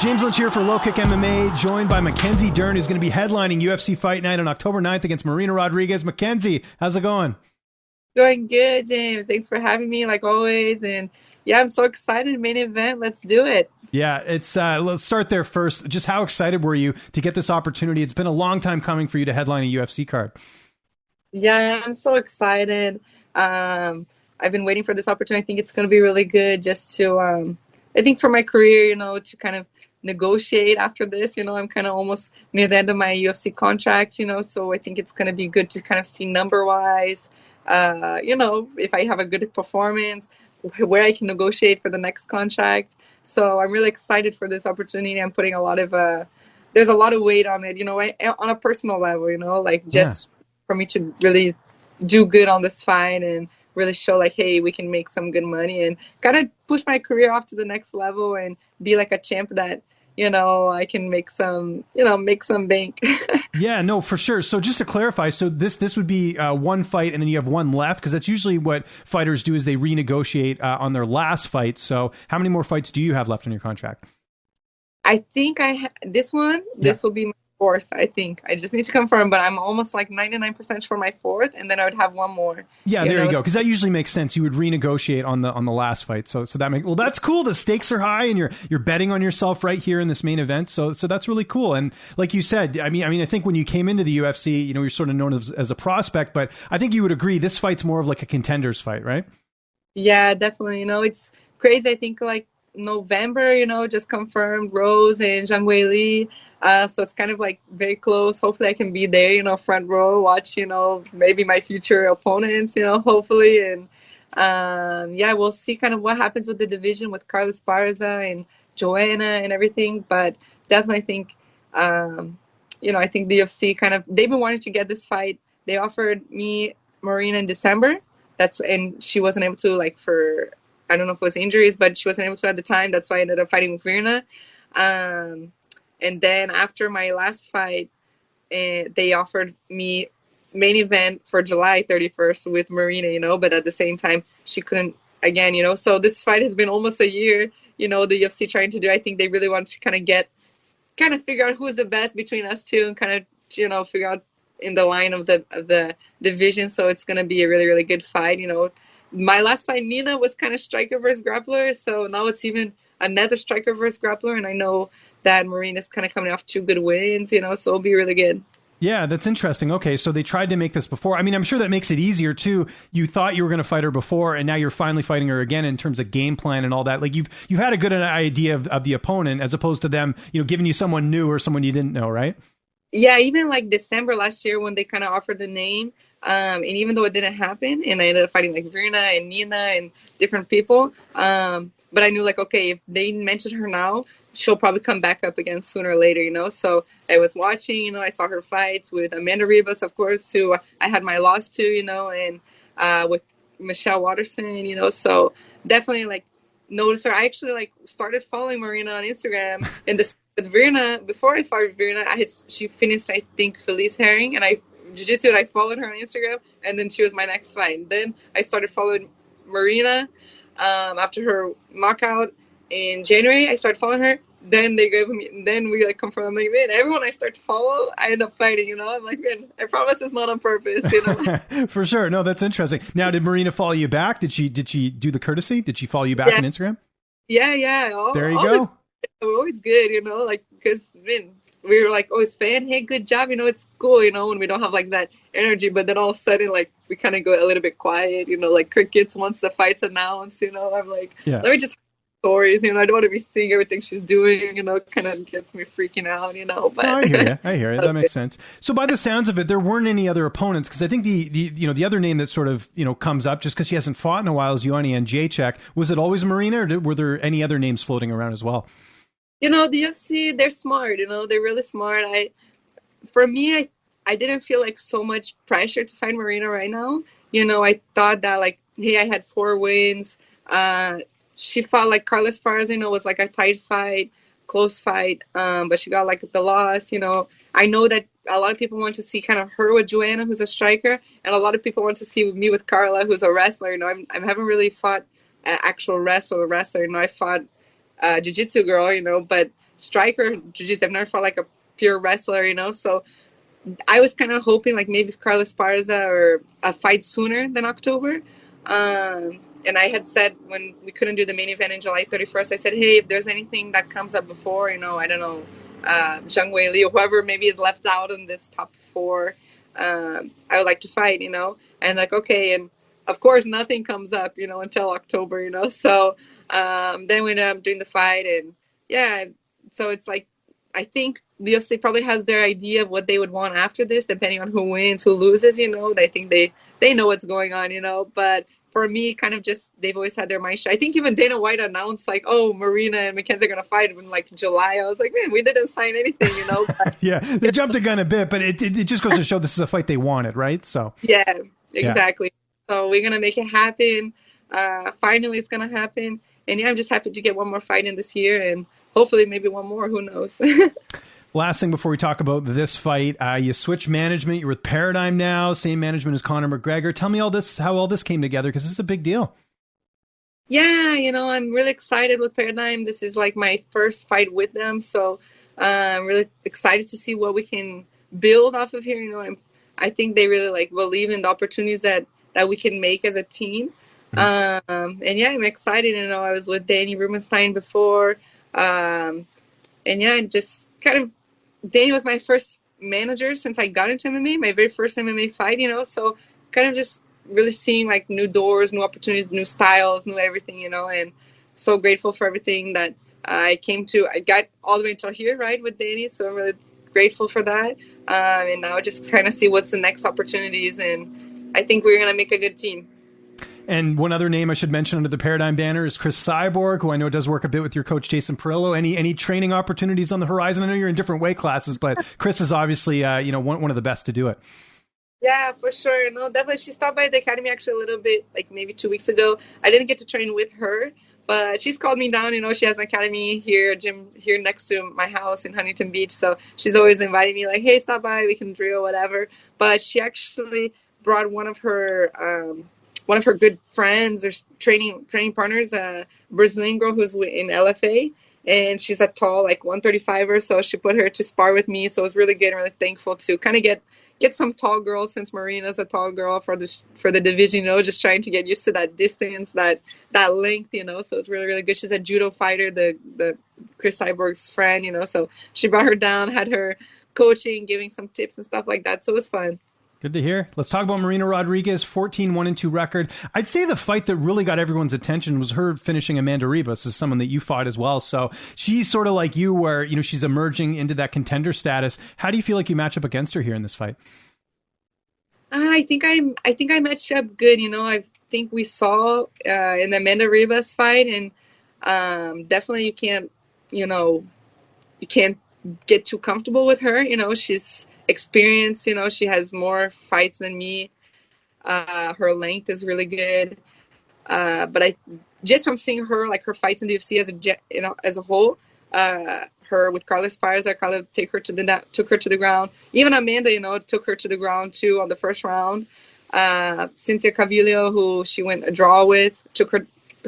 James Lynch here for Low Kick MMA, joined by Mackenzie Dern, who's going to be headlining UFC Fight Night on October 9th against Marina Rodriguez. Mackenzie, how's it going? Doing good, James. Thanks for having me, like always. And yeah, I'm so excited. Main event. Let's do it. Yeah, let's start there first. Just how excited were you to get this opportunity? It's been a long time coming for you to headline a UFC card. Yeah, I'm so excited. I've been waiting for this opportunity. I think it's going to be really good just to, I think for my career, to kind of negotiate after this. I'm kind of almost near the end of my UFC contract, so I think it's going to be good to kind of see number-wise, if I have a good performance, where I can negotiate for the next contract. So I'm really excited for this opportunity. I'm putting there's a lot of weight on it, on a personal level, just for me to really do good on this fight and really show hey, we can make some good money and kind of push my career off to the next level and be like a champ that, I can make some bank. Yeah, no, for sure. So just to clarify, so this would be one fight and then you have one left, because that's usually what fighters do is they renegotiate on their last fight. So how many more fights do you have left on your contract? I think this one. This will be my fourth, I think. I just need to confirm, but I'm almost like 99% for my fourth, and then I would have one more. Yeah, there you go. Because that usually makes sense. You would renegotiate on the last fight. So that's cool. The stakes are high, and you're betting on yourself right here in this main event. So that's really cool. And like you said, I mean, I think when you came into the UFC, you're sort of known as a prospect, but I think you would agree this fight's more of like a contenders fight, right? Yeah, definitely. It's crazy. I think November, just confirmed Rose and Zhang Weili. So it's kind of very close. Hopefully I can be there, front row, watch, maybe my future opponents, hopefully. And we'll see kind of what happens with the division with Carla Esparza and Joanna and everything. But definitely think, I think the UFC they've been wanting to get this fight. They offered me Marina in December. And she wasn't able to for, I don't know if it was injuries, but she wasn't able to at the time. That's why I ended up fighting with Virna. And then after my last fight, they offered me main event for July 31st with Marina, but at the same time, she couldn't again, So this fight has been almost a year, the UFC trying to do. I think they really want to kind of figure out who's the best between us two and kind of, figure out in the line of the division. So it's going to be a really, really good fight, My last fight, Nina, was kind of striker versus grappler. So now it's even another striker versus grappler. And I know that Marina's kind of coming off 2 good wins, so it'll be really good. Yeah, that's interesting. Okay, so they tried to make this before. I mean, I'm sure that makes it easier too. You thought you were going to fight her before, and now you're finally fighting her again in terms of game plan and all that. You've had a good idea of the opponent as opposed to them, giving you someone new or someone you didn't know, right? Yeah, even December last year when they kind of offered the name, and even though it didn't happen, and I ended up fighting Virna and Nina and different people, but I knew okay, if they mentioned her now, she'll probably come back up again sooner or later, So I was watching, I saw her fights with Amanda Ribas, of course, who I had my loss to, and with Michelle Watterson, So definitely noticed her. I actually started following Marina on Instagram, and this with Virna, before I fought with Virna, she finished, I think, Felice Herring, and Jiu-Jitsu, and I followed her on Instagram, and then she was my next fight. Then I started following Marina after her knockout in January. I started following her. Then they gave me. Then we confirmed. I'm man, everyone I start to follow, I end up fighting. I'm man, I promise it's not on purpose. For sure. No, that's interesting. Now, did Marina follow you back? Did she do the courtesy? Did she follow you back on Instagram? Yeah. There you go. We're always good, because we were always fan, hey, good job, it's cool, when we don't have that energy, but then all of a sudden, we kind of go a little bit quiet, crickets once the fight's announced, I'm let me just stories, I don't want to be seeing everything she's doing, kind of gets me freaking out, but no, I hear you. That makes sense. So by the sounds of it, there weren't any other opponents, because I think the other name that sort of, comes up just because she hasn't fought in a while is Joanna Jędrzejczyk. Was it always Marina, or were there any other names floating around as well? The UFC, they're smart, they're really smart. For me, I didn't feel so much pressure to fight Marina right now. I thought that hey, I had 4 wins. She fought Carla Esparza, was a tight fight, close fight, but she got the loss. I know that a lot of people want to see kind of her with Joanna, who's a striker, and a lot of people want to see me with Carla, who's a wrestler. I haven't really fought an actual wrestler. I fought jiu-jitsu girl, but striker jiu-jitsu. I've never fought like a pure wrestler, so I was kind of hoping like maybe Carla Esparza or a fight sooner than October. And I had said when we couldn't do the main event in July 31st, I said, hey, if there's anything that comes up before, I don't know, Zhang Weili or whoever maybe is left out in this top 4, I would like to fight, and like, okay. And of course, nothing comes up, until October, so then we ended up doing the fight. And yeah, so it's like, I think the UFC probably has their idea of what they would want after this, depending on who wins, who loses, I think they know what's going on, but for me, kind of just, they've always had their mind shut. I think even Dana White announced like, oh, Marina and Mackenzie are going to fight in like July. I was like, man, we didn't sign anything, But, yeah, they jumped the gun a bit, but it just goes to show this is a fight they wanted, right? So yeah, exactly. Yeah. So we're going to make it happen. Finally, it's going to happen. And yeah, I'm just happy to get one more fight in this year and hopefully maybe one more. Who knows? Last thing before we talk about this fight, you switched management. You're with Paradigm now, same management as Conor McGregor. Tell me how all this came together, because this is a big deal. Yeah, I'm really excited with Paradigm. This is like my first fight with them, so I'm really excited to see what we can build off of here. I think they really like believe in the opportunities that we can make as a team. And yeah, I'm excited. I was with Danny Rubenstein before, and yeah, just kind of. Danny was my first manager since I got into MMA, my very first MMA fight, so kind of just really seeing like new doors, new opportunities, new styles, new everything, and so grateful for everything that I got all the way until here, right, with Danny. So I'm really grateful for that. And now I just kind of see what's the next opportunities, and I think we're going to make a good team. And one other name I should mention under the Paradigm banner is Cris Cyborg, who I know does work a bit with your coach, Jason Perillo. Any training opportunities on the horizon? I know you're in different weight classes, but Cris is obviously, one of the best to do it. Yeah, for sure. No, definitely. She stopped by the academy actually a little bit, like maybe 2 weeks ago. I didn't get to train with her, but she's called me down. She has an academy here, a gym here next to my house in Huntington Beach. So she's always inviting me like, hey, stop by, we can drill, whatever. But she actually brought one of her good friends or training partners, a Brazilian girl who's in LFA, and she's a tall, like 135er. So she put her to spar with me. So it was really good and really thankful to kind of get some tall girls, since Marina's a tall girl for the division, just trying to get used to that distance, that length, so it's really, really good. She's a judo fighter, the Cris Cyborg's friend, so she brought her down, had her coaching, giving some tips and stuff like that. So it was fun. Good to hear. Let's talk about Marina Rodriguez, 14-1-2 record. I'd say the fight that really got everyone's attention was her finishing Amanda Ribas, as someone that you fought as well. So she's sort of like you, where, she's emerging into that contender status. How do you feel like you match up against her here in this fight? I think I matched up good. I think we saw in the Amanda Ribas fight, and definitely you can't get too comfortable with her. She's experienced, she has more fights than me. Her length is really good. But just from seeing her, like her fights in the UFC as a whole, her with Carla Esparza, Carla took her to the ground. Even Amanda, took her to the ground too on the first round. Cynthia Cavillo, who she went a draw with, took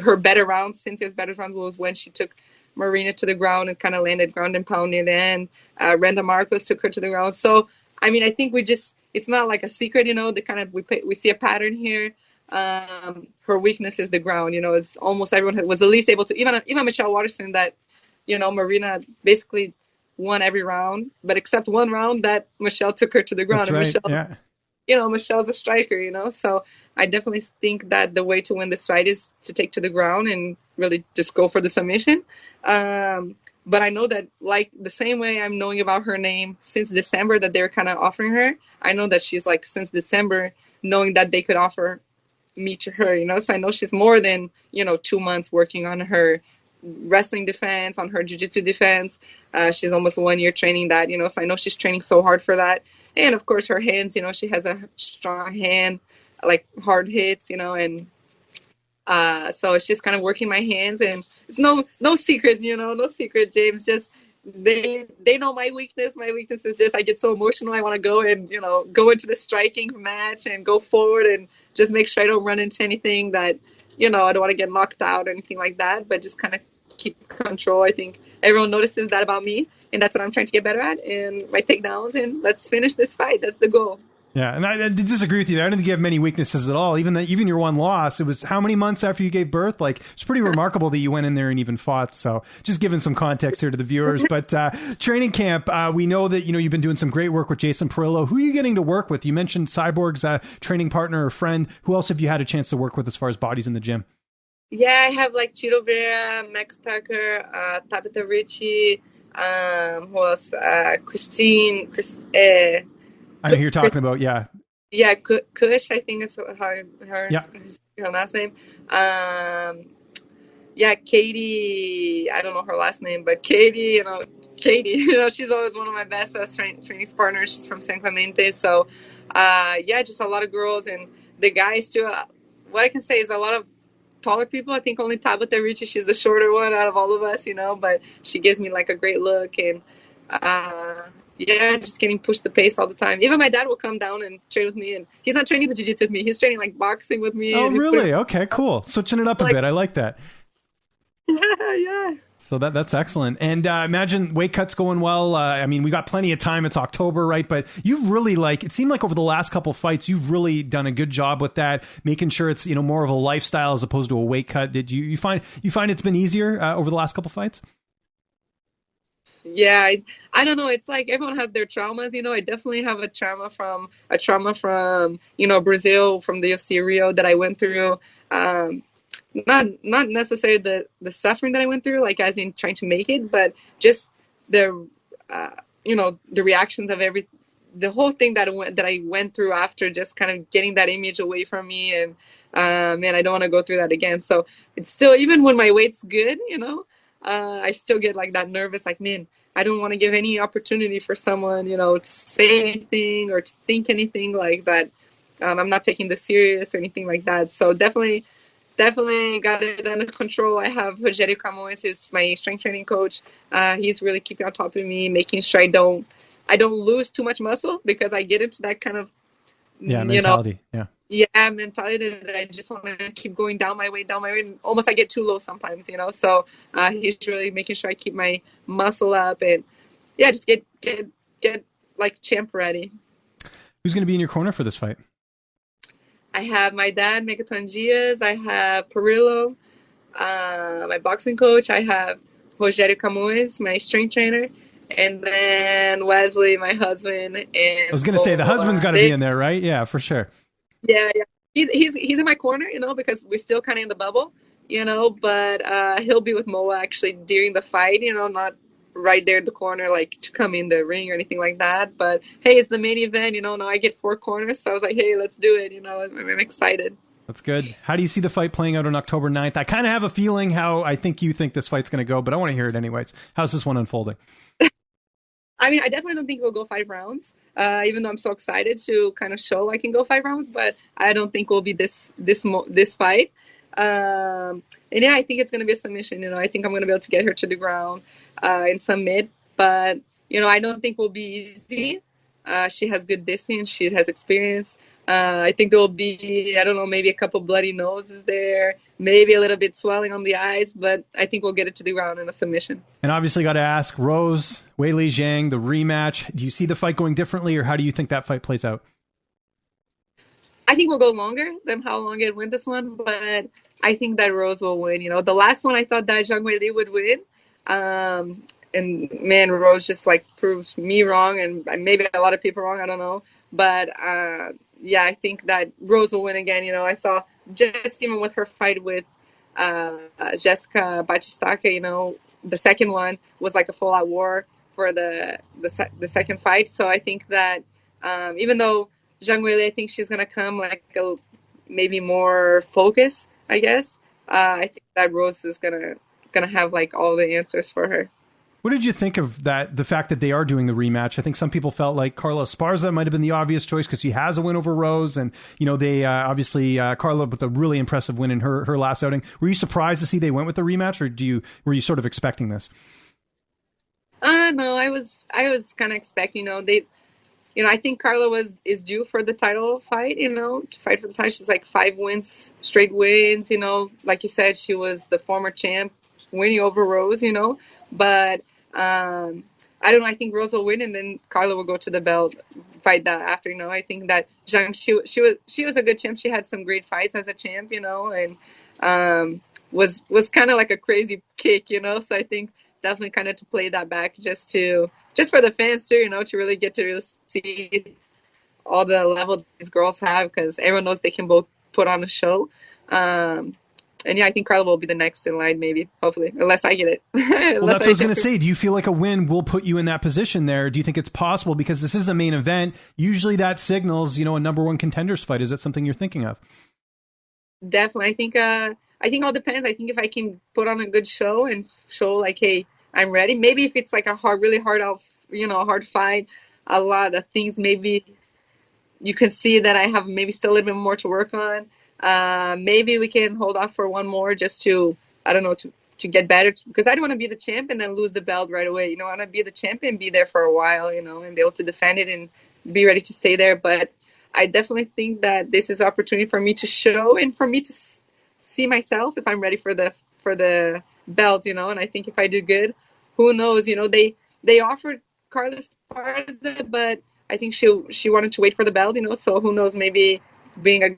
her better round. Cynthia's better round was when she took Marina to the ground and kind of landed ground and pound near the end. Randa Marcos took her to the ground. So, I mean, I think it's not like a secret, we see a pattern here. Her weakness is the ground, it's almost everyone was at least able to, even Michelle Waterson, that, Marina basically won every round, but except one round that Michelle took her to the ground. That's and right. Yeah. Michelle's a striker, so I definitely think that the way to win this fight is to take to the ground and really just go for the submission. But I know that, like, the same way I'm knowing about her name since December that they're kind of offering her, I know that she's, like, since December knowing that they could offer me to her, so I know she's more than, 2 months working on her wrestling defense, on her jiu-jitsu defense. She's almost 1 year training that, so I know she's training so hard for that. And of course her hands, she has a strong hand, like hard hits, and so it's just kind of working my hands, and it's no secret, no secret, James. Just they know my weakness. My weakness is just I get so emotional. I want to go and go into the striking match and go forward and just make sure I don't run into anything that I don't want to get knocked out or anything like that. But just kind of keep control. I think everyone notices that about me, and that's what I'm trying to get better at. And my takedowns, and let's finish this fight. That's the goal. Yeah, and I disagree with you there. I don't think you have many weaknesses at all. Even your one loss, it was how many months after you gave birth? Like, it's pretty remarkable that you went in there and even fought. So just giving some context here to the viewers. But training camp, we know that you've been doing some great work with Jason Parillo. Who are you getting to work with? You mentioned Cyborg's training partner or friend. Who else have you had a chance to work with as far as bodies in the gym? Yeah, I have like Chito Vera, Max Packer, Tabitha Ritchie, who else? Christine. I know who you're talking about, yeah. Yeah, Kush, I think is her last name. Yeah, Katie, I don't know her last name, but Katie, she's always one of my best training partners. She's from San Clemente. So, yeah, just a lot of girls. And the guys, too. What I can say is a lot of taller people. I think only Tabitha Ritchie, she's the shorter one out of all of us, but she gives me like a great look. And, yeah, just getting pushed the pace all the time. Even my dad will come down and train with me, and he's not training the jiu-jitsu with me. He's training like boxing with me. Oh, really? Okay, cool. Switching it up a bit. I like that. Yeah. So that's excellent. And imagine weight cuts going well. I mean, we got plenty of time. It's October, right? But you've really it seemed like over the last couple fights, you've really done a good job with that, making sure it's more of a lifestyle as opposed to a weight cut. Did you find it's been easier over the last couple fights? Yeah, I don't know. It's like everyone has their traumas, I definitely have a trauma from Brazil, from the UFC Rio that I went through. Not necessarily the suffering that I went through, like as in trying to make it, but just the the reactions of the whole thing that I went through after, just kind of getting that image away from me, and man, I don't want to go through that again. So it's still, even when my weight's good, I still get like that nervous, like, man, I don't want to give any opportunity for someone, to say anything or to think anything like that. I'm not taking this serious or anything like that. So definitely got it under control. I have Rogério Camões, who's my strength training coach. He's really keeping on top of me, making sure I don't lose too much muscle, because I get into that kind of mentality. Mentality that I just want to keep going down my weight, and almost I get too low sometimes, So he's really making sure I keep my muscle up, and just get like champ ready. Who's going to be in your corner for this fight? I have my dad, Megaton Diaz. I have Parillo, my boxing coach. I have Rogério Camões, my strength trainer. And then Wesley, my husband. And I was going to say, the husband's got to be in there, right? Yeah, for sure. Yeah. He's in my corner, because we're still kind of in the bubble, but he'll be with Moa actually during the fight, not right there in the corner, like to come in the ring or anything like that. But hey, it's the main event, now I get 4 corners. So I was like, hey, let's do it. I'm excited. That's good. How do you see the fight playing out on October 9th? I kind of have a feeling how I think you think this fight's going to go, but I want to hear it anyways. How's this one unfolding? I mean, I definitely don't think we'll go 5 rounds, even though I'm so excited to kind of show I can go 5 rounds, but I don't think we'll be this fight. And yeah, I think it's going to be a submission. I think I'm going to be able to get her to the ground and submit, but I don't think we'll be easy. She has good distance. She has experience. I think there will be, I don't know, maybe a couple bloody noses there, maybe a little bit swelling on the eyes, but I think we'll get it to the ground in a submission. And obviously got to ask, Rose, Weili Zhang, the rematch, do you see the fight going differently, or how do you think that fight plays out? I think we'll go longer than how long it went this one, but I think that Rose will win. The last one I thought that Zhang Weili would win. And man, Rose just proves me wrong, and maybe a lot of people wrong. I don't know. But yeah, I think that Rose will win again. I saw just even with her fight with Jessica Batistaca, the second one was like a full out war for the second fight. So I think that even though Zhang Weili, I think she's going to come maybe more focus, I guess. I think that Rose is gonna have all the answers for her. What did you think of that? The fact that they are doing the rematch? I think some people felt like Carla Esparza might have been the obvious choice because she has a win over Rose, and they obviously Carla with a really impressive win in her last outing. Were you surprised to see they went with the rematch, or were you sort of expecting this? No, I was kind of expecting. I think Carla is due for the title fight. To fight for the title. She's 5 wins, straight wins. Like you said, she was the former champ winning over Rose, you know. But I don't know. I think Rose will win, and then Carla will go to the belt fight that after. You know, I think that Zhang, she was a good champ. She had some great fights as a champ, you know, and was kind of like a crazy kick, you know. So I think definitely kind of to play that back just for the fans too, you know, to really get to really see all the level these girls have, because everyone knows they can both put on a show. And yeah, I think Carla will be the next in line, maybe, hopefully, unless I get it. Well, that's what I was going to say. Do you feel like a win will put you in that position there? Do you think it's possible? Because this is a main event. Usually that signals, you know, a number one contenders fight. Is that something you're thinking of? Definitely. I think all depends. I think if I can put on a good show and show like, hey, I'm ready. Maybe if it's like a really hard fight, a lot of things, maybe you can see that I have maybe still a little bit more to work on. Maybe we can hold off for one more just to, I don't know, to get better, because I don't want to be the champ and then lose the belt right away. You know, I want to be the champion, be there for a while, you know, and be able to defend it and be ready to stay there. But I definitely think that this is an opportunity for me to show and for me to see myself if I'm ready for the belt, you know. And I think if I do good, who knows, you know, they offered Carla Esparza, but I think she wanted to wait for the belt, you know. So who knows, maybe being a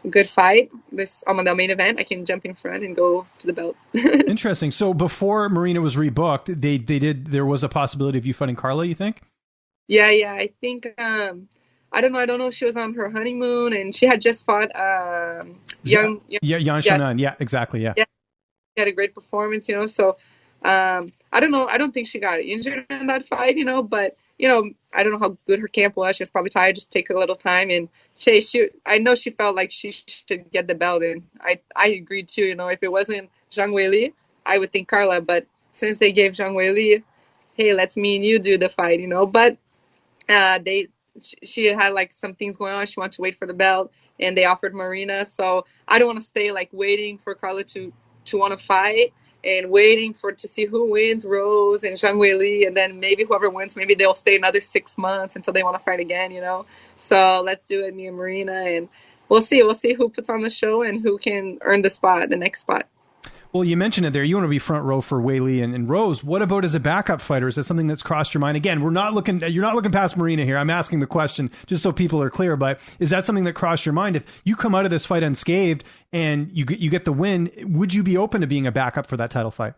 good fight this on the main event, I can jump in front and go to the belt. Interesting. So before Marina was rebooked, there was a possibility of you fighting Carla, you think? Yeah, I think I don't know if she was on her honeymoon and she had just fought Yan Xiaonan. Yeah, exactly. Yeah, she had a great performance, you know. So I don't know. I don't think she got injured in that fight, you know, but you know, I don't know how good her camp was. She was probably tired. Just take a little time. And I know she felt like she should get the belt. And I agreed too. You know, if it wasn't Zhang Weili, I would think Carla. But since they gave Zhang Weili, hey, let's me and you do the fight, you know. But she had like some things going on. She wanted to wait for the belt, and they offered Marina. So I don't want to stay like waiting for Carla to want to fight. And waiting to see who wins, Rose and Zhang Weili, and then maybe whoever wins, maybe they'll stay another 6 months until they want to fight again, you know. So let's do it, me and Marina, and we'll see who puts on the show and who can earn the next spot. Well, you mentioned it there. You want to be front row for Weili and Rose. What about as a backup fighter? Is that something that's crossed your mind? Again, you're not looking past Marina here. I'm asking the question just so people are clear, but is that something that crossed your mind? If you come out of this fight unscathed and you get the win, would you be open to being a backup for that title fight?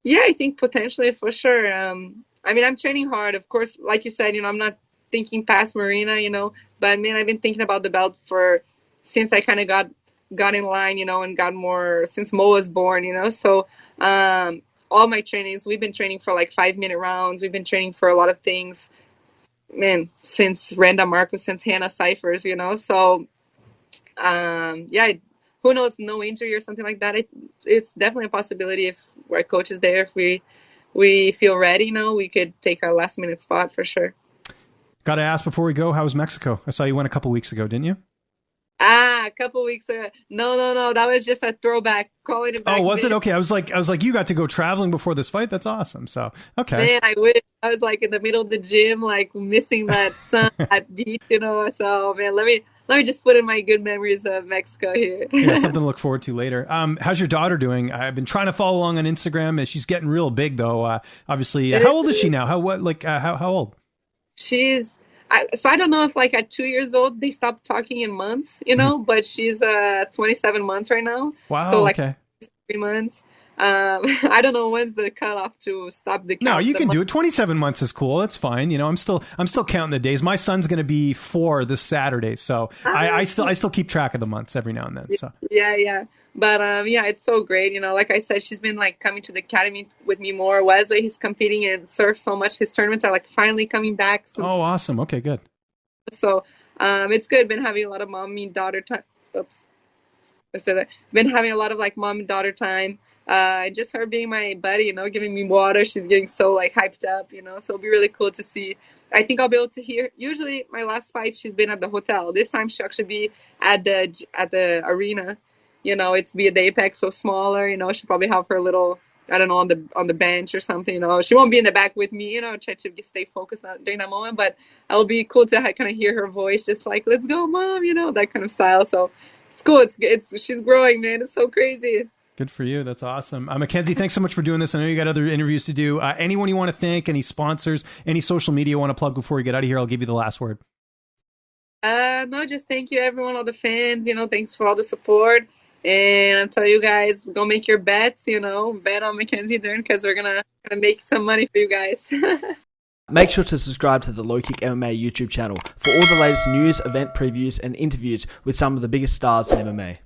Yeah, I think potentially for sure. I mean, I'm training hard. Of course, like you said, you know, I'm not thinking past Marina, you know, but I mean, I've been thinking about the belt since I kind of got in line, you know, and got more since Mo was born, you know. So all my trainings, we've been training for like 5-minute rounds. We've been training for a lot of things, man, since Randa Marcos, since Hannah Cyphers, you know. So yeah, who knows, no injury or something like that. It's definitely a possibility if our coach is there, if we feel ready, you know, we could take a last minute spot for sure. Got to ask before we go, how was Mexico? I saw you went a couple weeks ago, didn't you? A couple weeks ago. No. That was just a throwback. Calling it back. Oh, was it? Okay. I was like, you got to go traveling before this fight. That's awesome. So, okay. Man, I wish. I was like in the middle of the gym, like missing that sun, that beach, you know. So, man, let me just put in my good memories of Mexico here. Yeah, something to look forward to later. How's your daughter doing? I've been trying to follow along on Instagram. She's getting real big, though. Obviously, how old is she now? How old? So I don't know if like at 2 years old they stopped talking in months, you know, but she's 27 months right now. Wow. So like okay. 3 months. I don't know when's the cutoff to stop the count. No, you can do it. 27 months is cool. That's fine. You know, I'm still counting the days. My son's going to be 4 this Saturday, so I still keep track of the months every now and then. So yeah. But yeah, it's so great. You know, like I said, she's been like coming to the academy with me more. Wesley, he's competing in surf so much. His tournaments are like finally coming back. Oh, awesome. Okay, good. So it's good. Been having a lot of mom and daughter time. Oops. Been having a lot of like mom and daughter time. Just her being my buddy, you know, giving me water. She's getting so like hyped up, you know, so it'll be really cool to see. I think I'll be able to hear. Usually my last fight, she's been at the hotel. This time she'll actually be at the arena. You know, it's be at the Apex, so smaller, you know, she'll probably have her little, I don't know, on the bench or something, you know. She won't be in the back with me, you know, try to stay focused during that moment, but it'll be cool to kind of hear her voice, just like, let's go, mom, you know, that kind of style. So it's cool. It's she's growing, man. It's so crazy. Good for you. That's awesome. Mackenzie, thanks so much for doing this. I know you got other interviews to do. Anyone you want to thank, any sponsors, any social media you want to plug before we get out of here? I'll give you the last word. No, just thank you, everyone, all the fans. Thanks for all the support. And I'll tell you guys, go make your bets. Bet on Mackenzie Dern because we're gonna make some money for you guys. Make sure to subscribe to the Low Kick MMA YouTube channel for all the latest news, event previews, and interviews with some of the biggest stars in MMA.